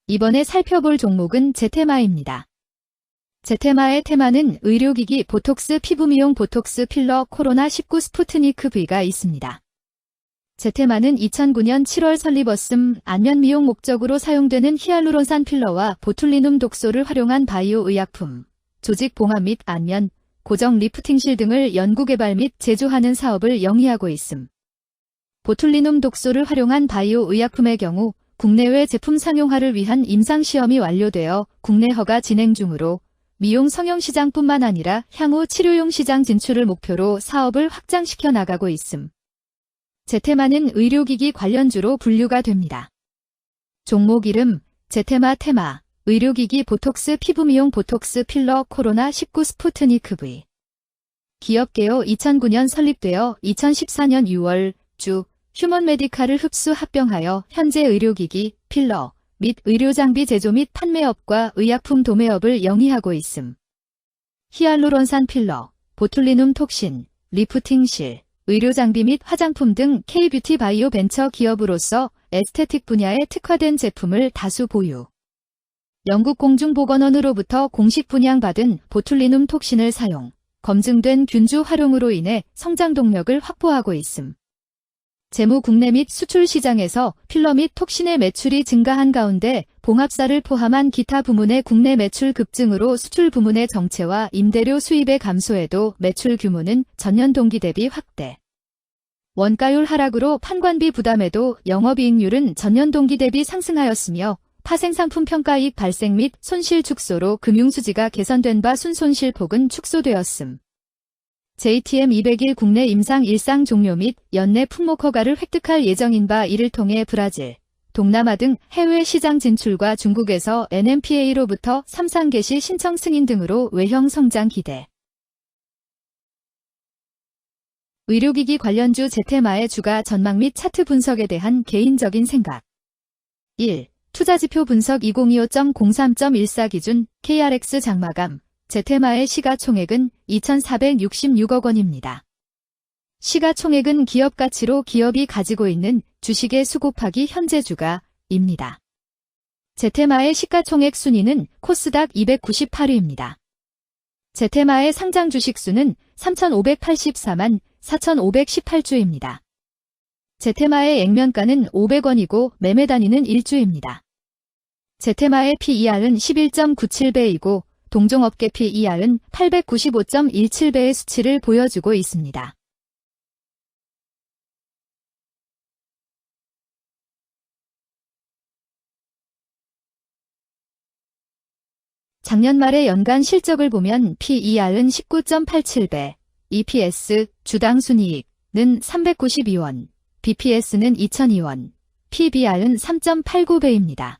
이번에 살펴볼 종목은 제테마입니다. 제테마의 테마는 의료기기 보톡스 피부미용 보톡스 필러 코로나19 스푸트니크 V가 있습니다. 제테마는 2009년 7월 설립었음. 안면 미용 목적으로 사용되는 히알루론산 필러와 보툴리눔 독소를 활용한 바이오 의약품, 조직 봉합 및 안면, 고정 리프팅실 등을 연구개발 및 제조하는 사업을 영위하고 있음. 보툴리눔 독소를 활용한 바이오 의약품의 경우 국내외 제품 상용화를 위한 임상시험이 완료되어 국내 허가 진행 중으로 미용 성형 시장뿐만 아니라 향후 치료용 시장 진출을 목표로 사업을 확장시켜 나가고 있음. 제테마는 의료기기 관련주로 분류가 됩니다. 종목 이름 제테마 테마 의료기기 보톡스 피부미용 보톡스 필러 코로나19 스푸트니크 V. 기업 개요 2009년 설립되어 2014년 6월 주 휴먼 메디칼을 흡수 합병하여 현재 의료기기, 필러 및 의료장비 제조 및 판매업과 의약품 도매업을 영위하고 있음. 히알루론산 필러, 보툴리눔 톡신, 리프팅실, 의료장비 및 화장품 등 K-뷰티 바이오 벤처 기업으로서 에스테틱 분야에 특화된 제품을 다수 보유. 영국 공중보건원으로부터 공식 분양받은 보툴리눔 톡신을 사용, 검증된 균주 활용으로 인해 성장 동력을 확보하고 있음. 재무 국내 및 수출 시장에서 필러 및 톡신의 매출이 증가한 가운데 봉합사를 포함한 기타 부문의 국내 매출 급증으로 수출 부문의 정체와 임대료 수입의 감소에도 매출 규모는 전년 동기 대비 확대. 원가율 하락으로 판관비 부담에도 영업이익률은 전년 동기 대비 상승하였으며 파생상품 평가이익 발생 및 손실 축소로 금융수지가 개선된 바 순손실폭은 축소되었음. JTM 200일 국내 임상 일상 종료 및 연내 품목 허가를 획득할 예정인 바 이를 통해 브라질, 동남아 등 해외 시장 진출과 중국에서 NMPA로부터 3상 개시 신청 승인 등으로 외형 성장 기대. 의료기기 관련주 제테마의 주가 전망 및 차트 분석에 대한 개인적인 생각. 1. 투자지표 분석 2025.03.14 기준 KRX 장마감 제테마의 시가총액은 2,466억 원입니다. 시가총액은 기업가치로 기업이 가지고 있는 주식의 수 곱하기 현재 주가입니다. 제테마의 시가총액 순위는 코스닥 298위입니다. 제테마의 상장 주식 수는 3,584만 4,518주입니다. 제테마의 액면가는 500원이고 매매 단위는 1주입니다. 제테마의 PER은 11.97배이고 동종업계 PER은 895.17배의 수치를 보여주고 있습니다. 작년 말의 연간 실적을 보면 PER은 19.87배, EPS, 주당 순이익은 392원, BPS는 2,002원, PBR은 3.89배입니다.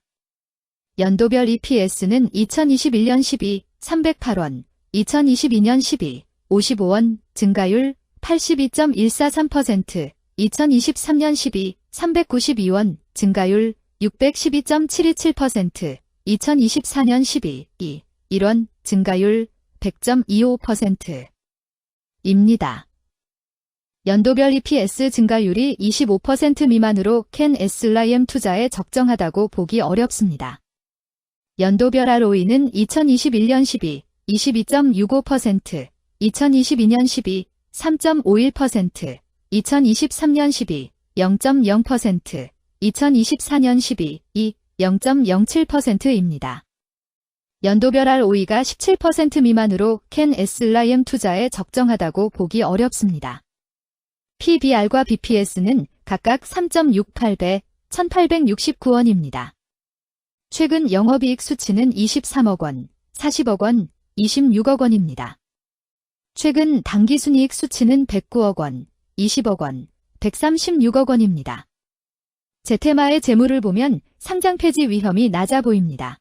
연도별 EPS는 2021년 12, 308원, 2022년 12, 55원, 증가율 82.143%, 2023년 12, 392원, 증가율 612.727%, 2024년 12, 1원, 증가율 100.25%입니다. 연도별 EPS 증가율이 25% 미만으로 캔 SLIM 투자에 적정하다고 보기 어렵습니다. 연도별 ROE는 2021년 12, 22.65%, 2022년 12, 3.51%, 2023년 12, 0.0%, 2024년 12, 0.07%입니다. 연도별 ROE가 17% 미만으로 캔 SLIM 투자에 적정하다고 보기 어렵습니다. PBR과 BPS는 각각 3.68배, 1,869원입니다. 최근 영업이익 수치는 23억 원, 40억 원, 26억 원입니다. 최근 당기순이익 수치는 109억 원, 20억 원, 136억 원입니다. 제테마의 재물을 보면 상장 폐지 위험이 낮아 보입니다.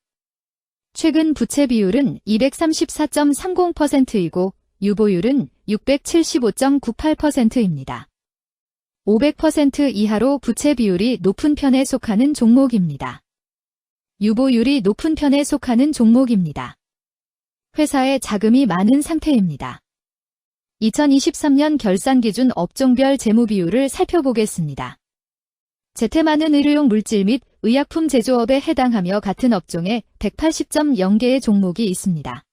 최근 부채 비율은 234.30%이고 유보율은 675.98%입니다. 500% 이하로 부채 비율이 높은 편에 속하는 종목입니다. 유보율이 높은 편에 속하는 종목입니다. 회사에 자금이 많은 상태입니다. 2023년 결산 기준 업종별 재무 비율을 살펴보겠습니다. 제테마는 의료용 물질 및 의약품 제조업에 해당하며 같은 업종에 180.0개의 종목이 있습니다.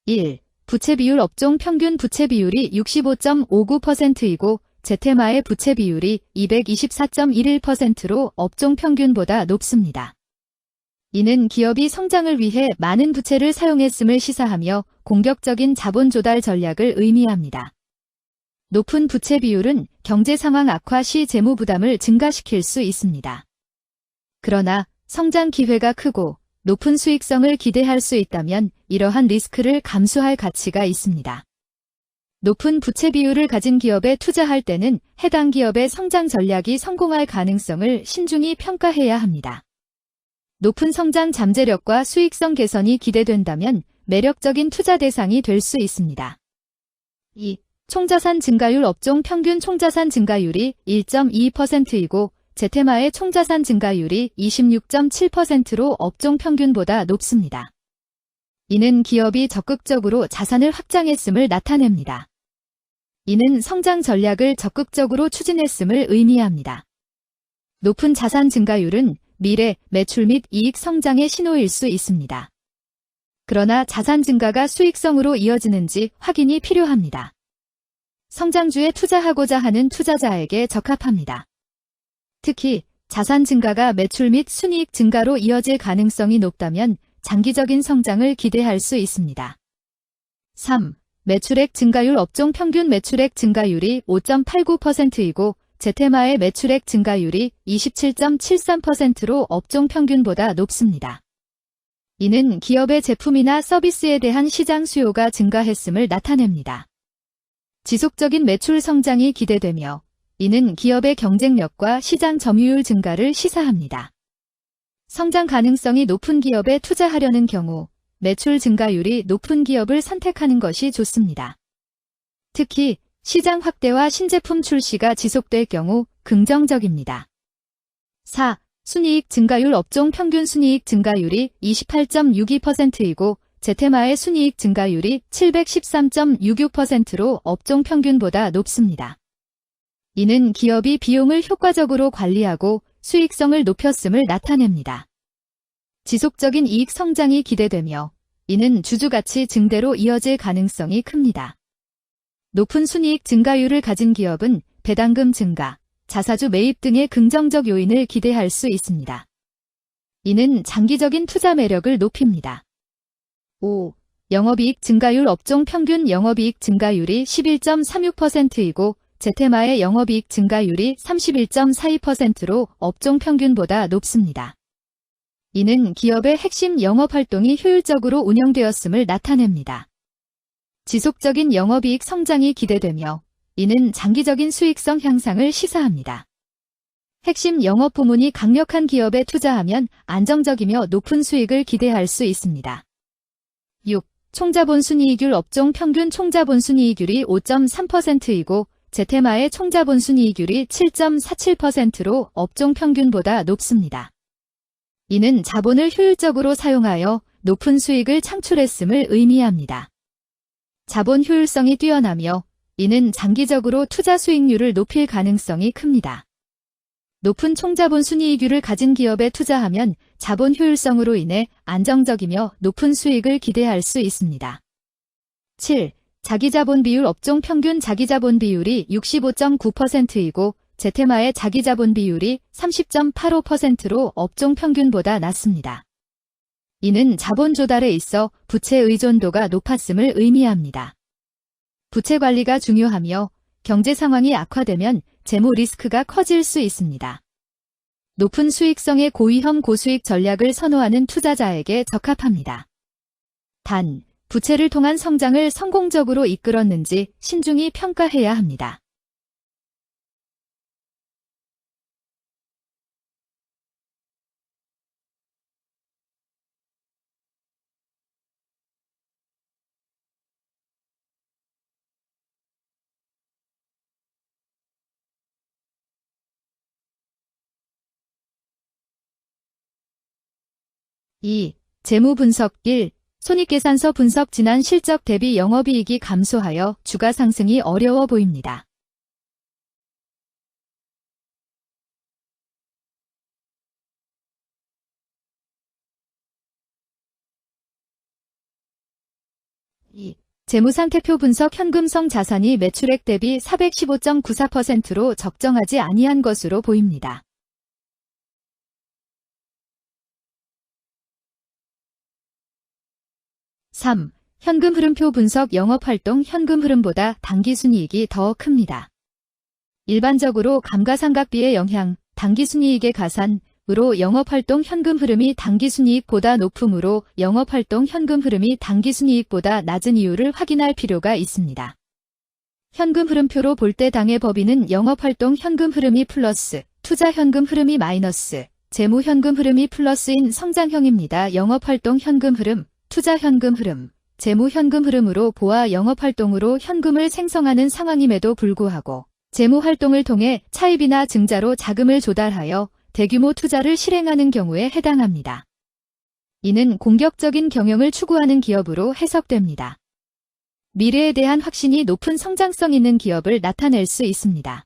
1. 부채 비율 업종 평균 부채 비율이 65.59%이고 제테마의 부채 비율이 224.11%로 업종 평균보다 높습니다. 이는 기업이 성장을 위해 많은 부채를 사용했음을 시사하며 공격적인 자본 조달 전략을 의미합니다. 높은 부채 비율은 경제 상황 악화 시 재무 부담을 증가시킬 수 있습니다. 그러나 성장 기회가 크고 높은 수익성을 기대할 수 있다면 이러한 리스크를 감수할 가치가 있습니다. 높은 부채 비율을 가진 기업에 투자할 때는 해당 기업의 성장 전략이 성공할 가능성을 신중히 평가해야 합니다. 높은 성장 잠재력과 수익성 개선이 기대된다면 매력적인 투자 대상이 될 수 있습니다. 2. 총자산 증가율 업종 평균 총자산 증가율이 1.22%이고 제테마의 총자산 증가율이 26.7%로 업종 평균보다 높습니다. 이는 기업이 적극적으로 자산을 확장했음을 나타냅니다. 이는 성장 전략을 적극적으로 추진했음을 의미합니다. 높은 자산 증가율은 미래 매출 및 이익 성장의 신호일 수 있습니다. 그러나 자산 증가가 수익성으로 이어지는지 확인이 필요합니다. 성장주에 투자하고자 하는 투자자에게 적합합니다. 특히 자산 증가가 매출 및 순이익 증가로 이어질 가능성이 높다면 장기적인 성장을 기대할 수 있습니다. 3. 매출액 증가율 업종 평균 매출액 증가율이 5.89%이고 제테마의 매출액 증가율이 27.73%로 업종 평균보다 높습니다. 이는 기업의 제품이나 서비스에 대한 시장 수요가 증가했음을 나타냅니다. 지속적인 매출 성장이 기대되며 이는 기업의 경쟁력과 시장 점유율 증가를 시사합니다. 성장 가능성이 높은 기업에 투자하려는 경우 매출 증가율이 높은 기업을 선택하는 것이 좋습니다. 특히 시장 확대와 신제품 출시가 지속될 경우 긍정적입니다. 4. 순이익 증가율 업종 평균 순이익 증가율이 28.62%이고 제테마의 순이익 증가율이 713.66%로 업종 평균보다 높습니다. 이는 기업이 비용을 효과적으로 관리하고 수익성을 높였음을 나타냅니다. 지속적인 이익 성장이 기대되며 이는 주주가치 증대로 이어질 가능성이 큽니다. 높은 순이익 증가율을 가진 기업은 배당금 증가, 자사주 매입 등의 긍정적 요인을 기대할 수 있습니다. 이는 장기적인 투자 매력을 높입니다. 5. 영업이익 증가율 업종 평균 영업이익 증가율이 11.36%이고 제테마의 영업이익 증가율이 31.42%로 업종 평균보다 높습니다. 이는 기업의 핵심 영업활동이 효율적으로 운영되었음을 나타냅니다. 지속적인 영업이익 성장이 기대되며 이는 장기적인 수익성 향상을 시사합니다. 핵심 영업 부문이 강력한 기업에 투자하면 안정적이며 높은 수익을 기대할 수 있습니다. 6. 총자본 순이익률 업종 평균 총자본 순이익률이 5.3%이고 제테마의 총자본 순이익률이 7.47%로 업종 평균보다 높습니다. 이는 자본을 효율적으로 사용하여 높은 수익을 창출했음을 의미합니다. 자본 효율성이 뛰어나며 이는 장기적으로 투자 수익률을 높일 가능성이 큽니다. 높은 총자본 순이익률을 가진 기업에 투자하면 자본 효율성으로 인해 안정적이며 높은 수익을 기대할 수 있습니다. 7. 자기자본 비율 업종 평균 자기자본 비율이 65.9%이고 제테마의 자기자본 비율이 30.85%로 업종 평균보다 낮습니다. 이는 자본 조달에 있어 부채 의존도가 높았음을 의미합니다. 부채 관리가 중요하며 경제 상황이 악화되면 재무 리스크가 커질 수 있습니다. 높은 수익성의 고위험 고수익 전략을 선호하는 투자자에게 적합합니다. 단, 부채를 통한 성장을 성공적으로 이끌었는지 신중히 평가해야 합니다. (2) 재무 분석 1. 손익계산서 분석 지난 실적 대비 영업이익이 감소하여 주가 상승이 어려워 보입니다. 2. 재무상태표 분석 현금성 자산이 매출액 대비 415.94%로 적정하지 아니한 것으로 보입니다. 3. 현금 흐름표 분석 영업활동 현금 흐름보다 당기순이익이 더 큽니다. 일반적으로 감가상각비의 영향, 당기순이익의 가산으로 영업활동 현금 흐름이 당기순이익보다 높으므로 영업활동 현금 흐름이 당기순이익보다 낮은 이유를 확인할 필요가 있습니다. 현금 흐름표로 볼 때 당의 법인은 영업활동 현금 흐름이 플러스, 투자 현금 흐름이 마이너스, 재무 현금 흐름이 플러스인 성장형입니다. 영업활동 현금 흐름, 투자 현금 흐름, 재무 현금 흐름으로 보아 영업활동으로 현금을 생성하는 상황임에도 불구하고 재무활동을 통해 차입이나 증자로 자금을 조달하여 대규모 투자를 실행하는 경우에 해당합니다. 이는 공격적인 경영을 추구하는 기업으로 해석됩니다. 미래에 대한 확신이 높은 성장성 있는 기업을 나타낼 수 있습니다.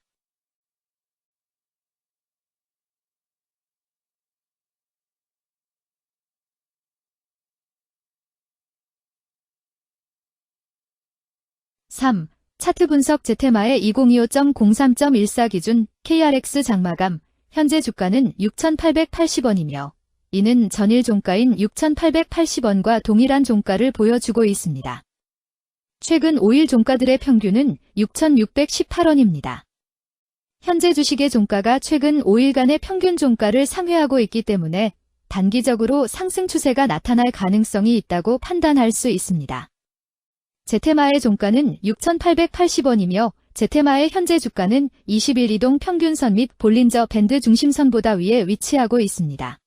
(3) 차트 분석 제테마의 2025.03.14 기준 KRX 장마감 현재 주가는 6,880원이며 이는 전일 종가인 6,880원과 동일한 종가를 보여주고 있습니다. 최근 5일 종가들의 평균은 6,618원입니다. 현재 주식의 종가가 최근 5일간의 평균 종가를 상회하고 있기 때문에 단기적으로 상승 추세가 나타날 가능성이 있다고 판단할 수 있습니다. 제테마의 종가는 6,880원이며 제테마의 현재 주가는 20일 이동 평균선 및 볼린저 밴드 중심선보다 위에 위치하고 있습니다.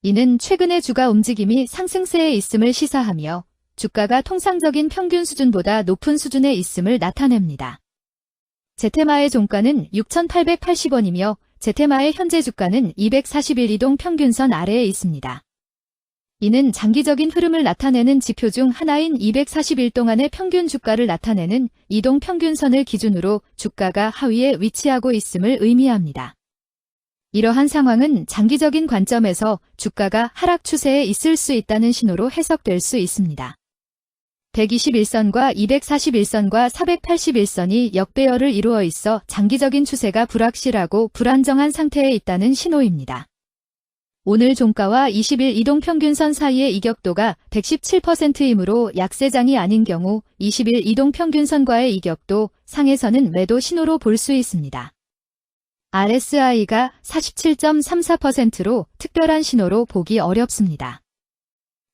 이는 최근의 주가 움직임이 상승세에 있음을 시사하며 주가가 통상적인 평균 수준보다 높은 수준에 있음을 나타냅니다. 제테마의 종가는 6,880원이며 제테마의 현재 주가는 240일 이동 평균선 아래에 있습니다. 이는 장기적인 흐름을 나타내는 지표 중 하나인 240일 동안의 평균 주가를 나타내는 이동 평균선을 기준으로 주가가 하위에 위치하고 있음을 의미합니다. 이러한 상황은 장기적인 관점에서 주가가 하락 추세에 있을 수 있다는 신호로 해석될 수 있습니다. 121선과 241선과 481선이 역배열을 이루어 있어 장기적인 추세가 불확실하고 불안정한 상태에 있다는 신호입니다. 오늘 종가와 20일 이동평균선 사이의 이격도가 117%이므로 약세장이 아닌 경우 20일 이동평균선과의 이격도 상에서는 매도 신호로 볼 수 있습니다. RSI가 47.34%로 특별한 신호로 보기 어렵습니다.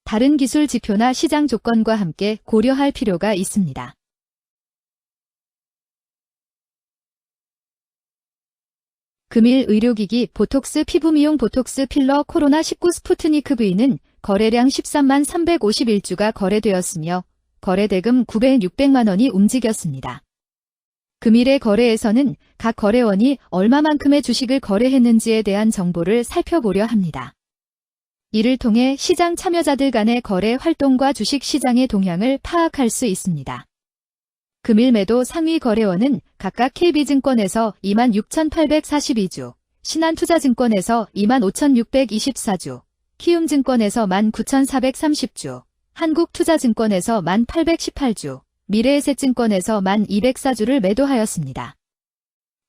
다른 기술 지표나 시장 조건과 함께 고려할 필요가 있습니다. 금일 의료기기 보톡스 피부미용 보톡스 필러 코로나19 스푸트니크 V는 거래량 13만 351주가 거래되었으며 거래대금 900-600만 원이 움직였습니다. 금일의 거래에서는 각 거래원이 얼마만큼의 주식을 거래했는지에 대한 정보를 살펴보려 합니다. 이를 통해 시장 참여자들 간의 거래 활동과 주식 시장의 동향을 파악할 수 있습니다. 금일 매도 상위 거래원은 각각 KB증권에서 26,842주, 신한투자증권에서 25,624주, 키움증권에서 19,430주, 한국투자증권에서 1,818주, 미래에셋증권에서 1,204주를 매도하였습니다.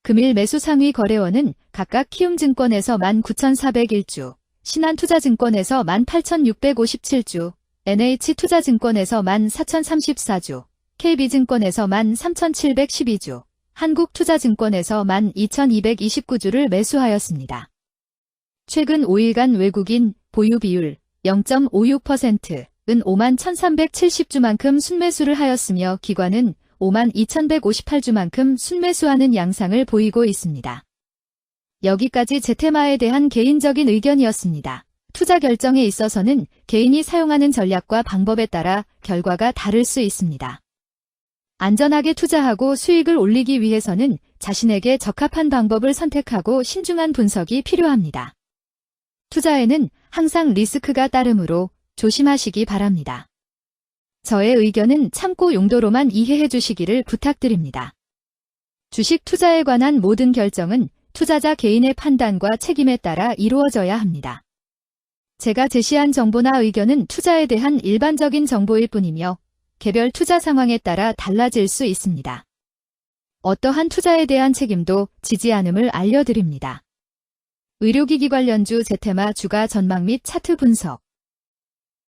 금일 매수 상위 거래원은 각각 키움증권에서 19,401주, 신한투자증권에서 18,657주, NH투자증권에서 14,034주, KB증권에서 13,712주, 한국투자증권에서 12,229주를 매수하였습니다. 최근 5일간 외국인 보유 비율 0.56%은 51,370주만큼 순매수를 하였으며 기관은 52,158주만큼 순매수하는 양상을 보이고 있습니다. 여기까지 제테마에 대한 개인적인 의견이었습니다. 투자 결정에 있어서는 개인이 사용하는 전략과 방법에 따라 결과가 다를 수 있습니다. 안전하게 투자하고 수익을 올리기 위해서는 자신에게 적합한 방법을 선택하고 신중한 분석이 필요합니다. 투자에는 항상 리스크가 따르므로 조심하시기 바랍니다. 저의 의견은 참고 용도로만 이해해 주시기를 부탁드립니다. 주식 투자에 관한 모든 결정은 투자자 개인의 판단과 책임에 따라 이루어져야 합니다. 제가 제시한 정보나 의견은 투자에 대한 일반적인 정보일 뿐이며 개별 투자 상황에 따라 달라질 수 있습니다. 어떠한 투자에 대한 책임도 지지 않음을 알려드립니다. 의료기기 관련주 제테마 주가 전망 및 차트 분석.